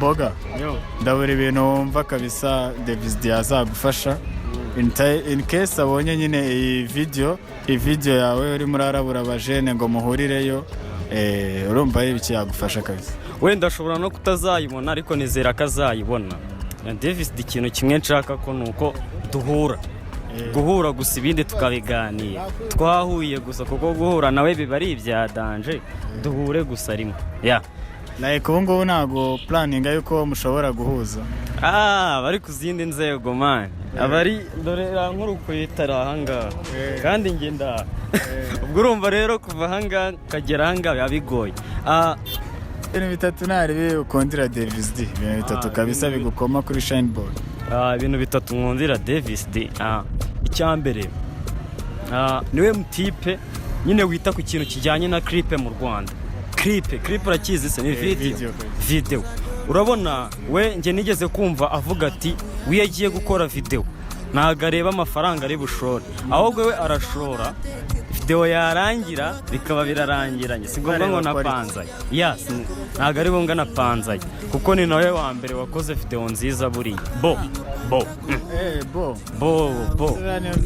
Boga ndabura ibintu wumva kabisa Davis D azagufasha in case abonye nyine iyi video yawe uri muri arabura abajene ngo muhurireyo urumva ari biki yagufasha kabisa. Wenda ashobora no kutazayibona ariko nizera kazayibona. Davis D ikintu kimwe nshaka ko nuko guhura gusa ibindi tukabiganira. Twahuye gusa kuko guhura nawe biba ari ibya danje, duhure gusa rimwe. Like ubu ngubu ntago planning yuko mushobora guhuza. Bari ku zindi nzego man. Abari ndorera nk'urukwitara ahanga. Kandi ngenda. Ubwo urumva rero kuva ahanga kagera ahanga yabigoye. Ibintu bitatu nari ukundira Davis D. Ibintu bitatu kabisa bigukoma kuri Shineboard. Ibintu bitatu nkundira Davis D. Icyambere. Niwe mutipe nyine wita ku kintu kijyanye na clip mu Rwanda. Clip urakizi se ni video. Urabona we nge nigeze kumva avuga ati wiyagiye gukora video ntago areba amafaranga ari bushore, ahubwo we arashora video yarangira bikaba birarangiranye. Sigomba ngo napanzaye. Ntago ari bonga napanzaye kuko ni nawe wa mbere wakoze video nziza buriya. Bo.